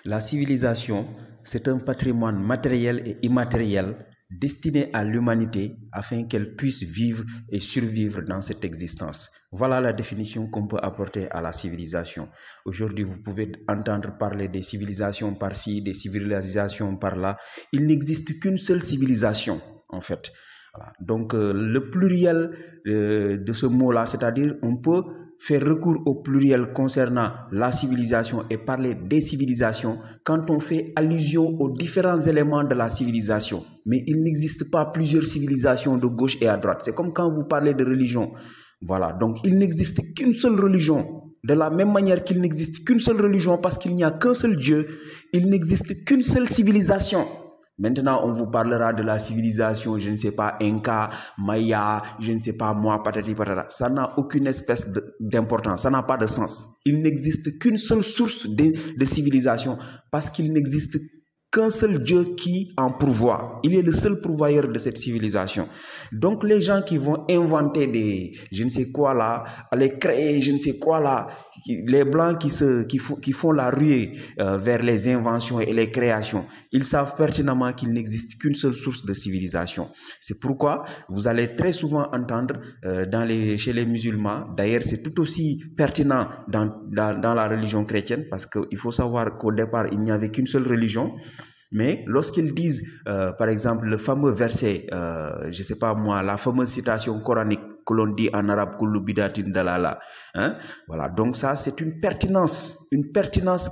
La civilisation, c'est un patrimoine matériel et immatériel destiné à l'humanité afin qu'elle puisse vivre et survivre dans cette existence. Voilà la définition qu'on peut apporter à la civilisation. Aujourd'hui, vous pouvez entendre parler des civilisations par-ci, des civilisations par-là. Il n'existe qu'une seule civilisation, en fait. Voilà. Donc, le pluriel de ce mot-là, c'est-à-dire on peut faire recours au pluriel concernant la civilisation et parler des civilisations quand on fait allusion aux différents éléments de la civilisation. Mais il n'existe pas plusieurs civilisations de gauche et à droite. C'est comme quand vous parlez de religion. Voilà, donc il n'existe qu'une seule religion. De la même manière qu'il n'existe qu'une seule religion parce qu'il n'y a qu'un seul Dieu, il n'existe qu'une seule civilisation. Maintenant, on vous parlera de la civilisation, je ne sais pas, Inca, Maya, je ne sais pas moi, patati patata. Ça n'a aucune espèce d'importance, ça n'a pas de sens. Il n'existe qu'une seule source de civilisation parce qu'il n'existe qu'un seul Dieu qui en pourvoit. Il est le seul pourvoyeur de cette civilisation. Donc les gens qui vont inventer des je ne sais quoi là, aller créer je ne sais quoi là, les blancs qui font la ruée vers les inventions et les créations, ils savent pertinemment qu'il n'existe qu'une seule source de civilisation. C'est pourquoi vous allez très souvent entendre chez les musulmans, d'ailleurs c'est tout aussi pertinent dans la religion chrétienne, parce qu'il faut savoir qu'au départ il n'y avait qu'une seule religion. Mais lorsqu'ils disent, par exemple, le fameux verset, je ne sais pas moi, la fameuse citation coranique que l'on dit en arabe, kullu bidatin dalala, hein, voilà. Donc ça, c'est une pertinence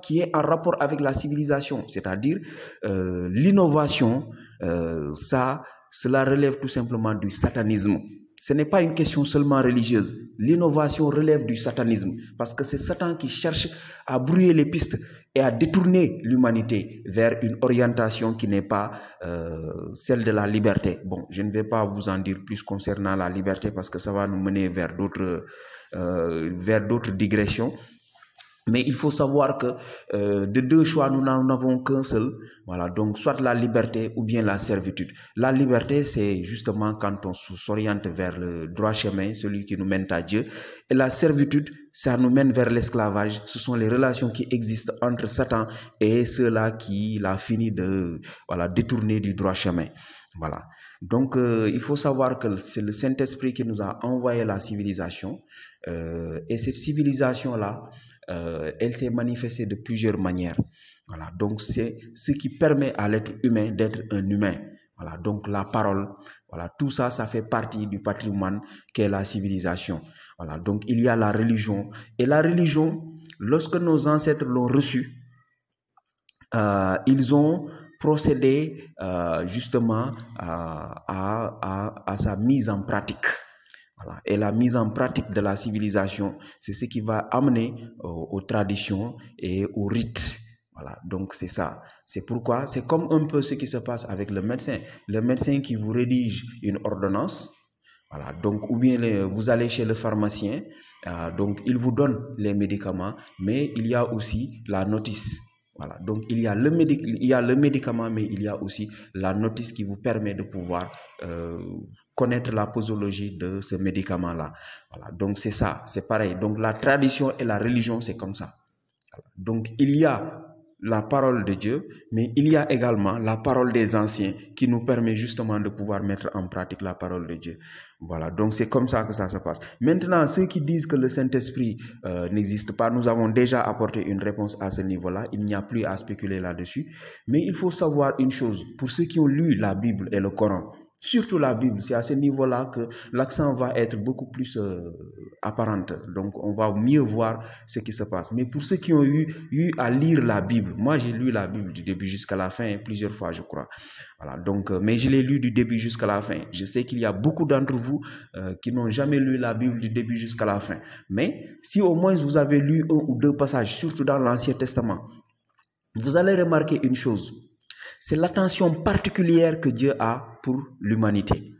qui est en rapport avec la civilisation, c'est-à-dire l'innovation. Cela relève tout simplement du satanisme. Ce n'est pas une question seulement religieuse. L'innovation relève du satanisme parce que c'est Satan qui cherche à brouiller les pistes et à détourner l'humanité vers une orientation qui n'est pas celle de la liberté. Bon, je ne vais pas vous en dire plus concernant la liberté parce que ça va nous mener vers d'autres digressions. Mais il faut savoir que de deux choix, nous n'en avons qu'un seul. Voilà, donc soit la liberté ou bien la servitude. La liberté, c'est justement quand on s'oriente vers le droit chemin, celui qui nous mène à Dieu. Et la servitude, ça nous mène vers l'esclavage. Ce sont les relations qui existent entre Satan et ceux-là qui l'a fini de détourner du droit chemin. Voilà. Donc, il faut savoir que c'est le Saint-Esprit qui nous a envoyé la civilisation. Et cette civilisation-là, elle s'est manifestée de plusieurs manières. Voilà, donc c'est ce qui permet à l'être humain d'être un humain. Voilà, donc la parole, voilà, tout ça, ça fait partie du patrimoine qu'est la civilisation. Voilà, donc il y a la religion. Et la religion, lorsque nos ancêtres l'ont reçue, ils ont procédé justement à sa mise en pratique. Voilà. Et la mise en pratique de la civilisation, c'est ce qui va amener aux traditions et aux rites. Voilà, donc c'est ça. C'est pourquoi c'est comme un peu ce qui se passe avec le médecin. Le médecin qui vous rédige une ordonnance, voilà, donc ou bien vous allez chez le pharmacien, donc il vous donne les médicaments, mais il y a aussi la notice. Voilà, donc il y a le médicament, mais il y a aussi la notice qui vous permet de pouvoir connaître la posologie de ce médicament-là. Voilà, donc c'est ça, c'est pareil. Donc la tradition et la religion, c'est comme ça. Donc il y a la parole de Dieu, mais il y a également la parole des anciens qui nous permet justement de pouvoir mettre en pratique la parole de Dieu. Voilà, donc c'est comme ça que ça se passe. Maintenant, ceux qui disent que le Saint-Esprit n'existe pas, nous avons déjà apporté une réponse à ce niveau-là. Il n'y a plus à spéculer là-dessus. Mais il faut savoir une chose, pour ceux qui ont lu la Bible et le Coran, surtout la Bible, c'est à ce niveau-là que l'accent va être beaucoup plus apparent. Donc, on va mieux voir ce qui se passe. Mais pour ceux qui ont eu à lire la Bible, moi j'ai lu la Bible du début jusqu'à la fin, plusieurs fois je crois. Voilà, donc, mais je l'ai lu du début jusqu'à la fin. Je sais qu'il y a beaucoup d'entre vous qui n'ont jamais lu la Bible du début jusqu'à la fin. Mais si au moins vous avez lu un ou deux passages, surtout dans l'Ancien Testament, vous allez remarquer une chose. C'est l'attention particulière que Dieu a pour l'humanité.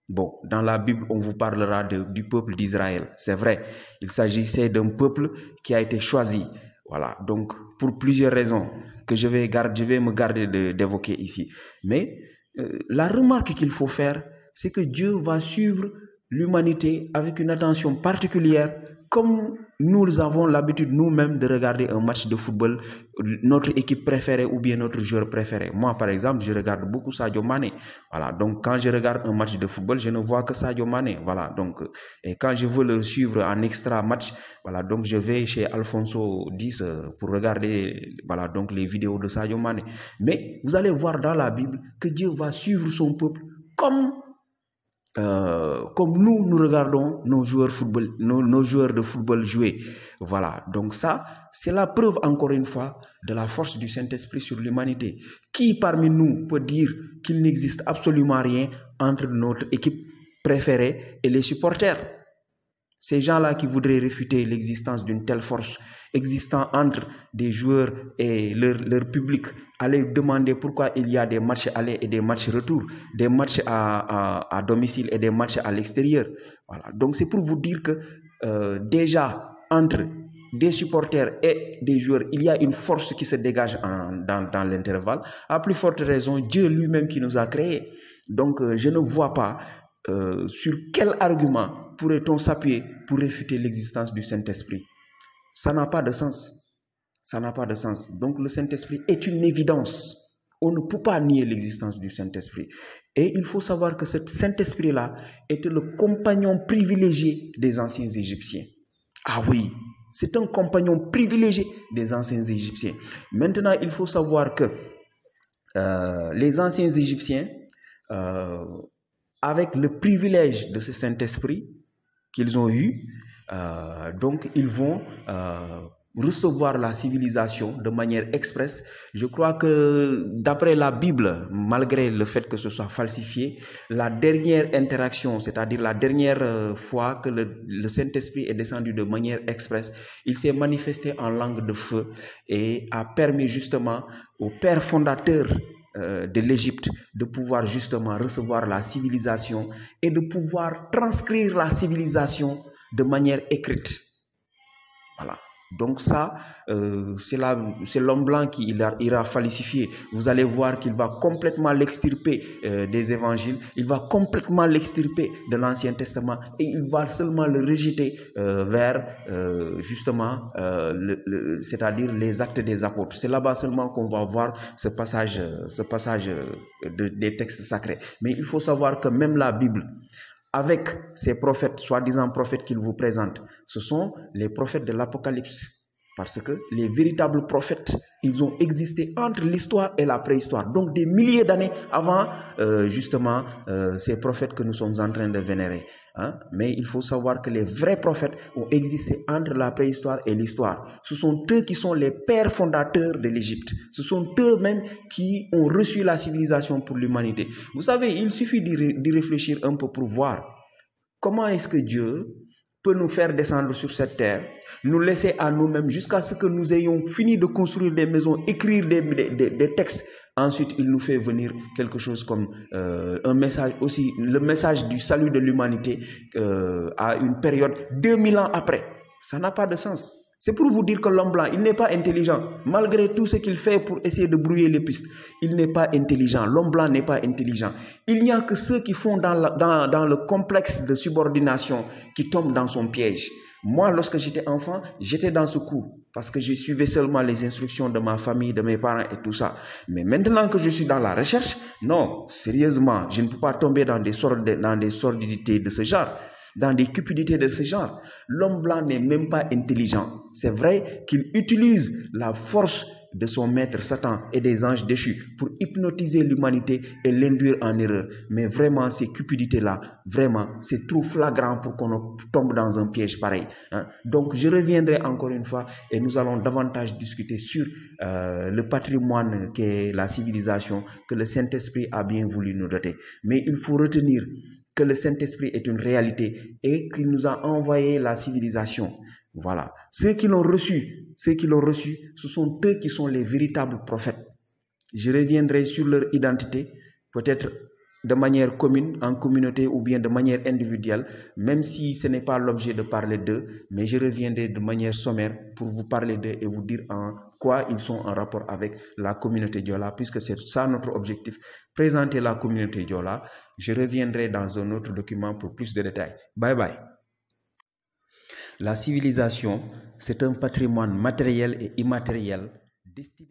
Bon, dans la Bible, on vous parlera du peuple d'Israël. C'est vrai, il s'agissait d'un peuple qui a été choisi. Voilà, donc pour plusieurs raisons que je vais me garder d'évoquer ici. Mais la remarque qu'il faut faire, c'est que Dieu va suivre l'humanité avec une attention particulière, comme nous avons l'habitude nous-mêmes de regarder un match de football, notre équipe préférée ou bien notre joueur préféré. Moi, par exemple, je regarde beaucoup Sadio Mané. Voilà. Donc, quand je regarde un match de football, je ne vois que Sadio Mané. Voilà. Donc, et quand je veux le suivre en extra match, voilà. Donc, je vais chez Alfonso 10 pour regarder, voilà, donc les vidéos de Sadio Mané. Mais vous allez voir dans la Bible que Dieu va suivre son peuple comme nous regardons nos joueurs de football jouer. Voilà, donc ça, c'est la preuve encore une fois de la force du Saint-Esprit sur l'humanité. Qui parmi nous peut dire qu'il n'existe absolument rien entre notre équipe préférée et les supporters? Ces gens-là qui voudraient réfuter l'existence d'une telle force existant entre des joueurs et leur public, aller demander pourquoi il y a des matchs aller et des matchs retour, des matchs à domicile et des matchs à l'extérieur. Voilà. Donc c'est pour vous dire que déjà entre des supporters et des joueurs, il y a une force qui se dégage dans l'intervalle. À plus forte raison, Dieu lui-même qui nous a créés. Donc je ne vois pas sur quel argument pourrait-on s'appuyer pour réfuter l'existence du Saint-Esprit? Ça n'a pas de sens. Ça n'a pas de sens. Donc le Saint-Esprit est une évidence. On ne peut pas nier l'existence du Saint-Esprit. Et il faut savoir que ce Saint-Esprit-là était le compagnon privilégié des anciens Égyptiens. Ah oui, c'est un compagnon privilégié des anciens Égyptiens. Maintenant, il faut savoir que les anciens Égyptiens, avec le privilège de ce Saint-Esprit qu'ils ont eu, donc ils vont recevoir la civilisation de manière expresse. Je crois que d'après la Bible, malgré le fait que ce soit falsifié, la dernière interaction, c'est-à-dire la dernière fois que le Saint-Esprit est descendu de manière expresse, il s'est manifesté en langue de feu et a permis justement au père fondateur de l'Égypte de pouvoir justement recevoir la civilisation et de pouvoir transcrire la civilisation de manière écrite. Voilà. Donc ça, c'est l'homme blanc qui ira falsifier. Vous allez voir qu'il va complètement l'extirper des évangiles, il va complètement l'extirper de l'Ancien Testament et il va seulement le rejeter vers justement, c'est-à-dire les actes des apôtres. C'est là-bas seulement qu'on va voir ce passage des textes sacrés. Mais il faut savoir que même la Bible, avec ces prophètes, soi-disant prophètes qu'il vous présente, ce sont les prophètes de l'Apocalypse. Parce que les véritables prophètes, ils ont existé entre l'histoire et la préhistoire. Donc des milliers d'années avant justement ces prophètes que nous sommes en train de vénérer. Hein? Mais il faut savoir que les vrais prophètes ont existé entre la préhistoire et l'histoire. Ce sont eux qui sont les pères fondateurs de l'Égypte. Ce sont eux-mêmes qui ont reçu la civilisation pour l'humanité. Vous savez, il suffit d'y réfléchir un peu pour voir comment est-ce que Dieu peut nous faire descendre sur cette terre, nous laisser à nous-mêmes jusqu'à ce que nous ayons fini de construire des maisons, écrire des textes. Ensuite, il nous fait venir quelque chose comme un message aussi, le message du salut de l'humanité à une période 2000 ans après. Ça n'a pas de sens. C'est pour vous dire que l'homme blanc, il n'est pas intelligent. Malgré tout ce qu'il fait pour essayer de brouiller les pistes, il n'est pas intelligent. L'homme blanc n'est pas intelligent. Il n'y a que ceux qui font dans le complexe de subordination qui tombent dans son piège. Moi, lorsque j'étais enfant, j'étais dans ce coup parce que je suivais seulement les instructions de ma famille, de mes parents et tout ça. Mais maintenant que je suis dans la recherche, non, sérieusement, je ne peux pas tomber dans des sordidités de ce genre, dans des cupidités de ce genre. L'homme blanc n'est même pas intelligent. C'est vrai qu'il utilise la force de son maître Satan et des anges déchus pour hypnotiser l'humanité et l'induire en erreur. Mais vraiment, ces cupidités-là, vraiment, c'est trop flagrant pour qu'on tombe dans un piège pareil. Hein? Donc, je reviendrai encore une fois et nous allons davantage discuter sur le patrimoine qu'est la civilisation que le Saint-Esprit a bien voulu nous doter. Mais il faut retenir que le Saint-Esprit est une réalité et qu'il nous a envoyé la civilisation. Voilà. Ceux qui l'ont reçu, ce sont eux qui sont les véritables prophètes. Je reviendrai sur leur identité, peut-être de manière commune, en communauté ou bien de manière individuelle, même si ce n'est pas l'objet de parler d'eux, mais je reviendrai de manière sommaire pour vous parler d'eux et vous dire en quoi ils sont en rapport avec la communauté Diola, puisque c'est ça notre objectif, présenter la communauté Diola. Je reviendrai dans un autre document pour plus de détails. Bye bye. La civilisation, c'est un patrimoine matériel et immatériel destiné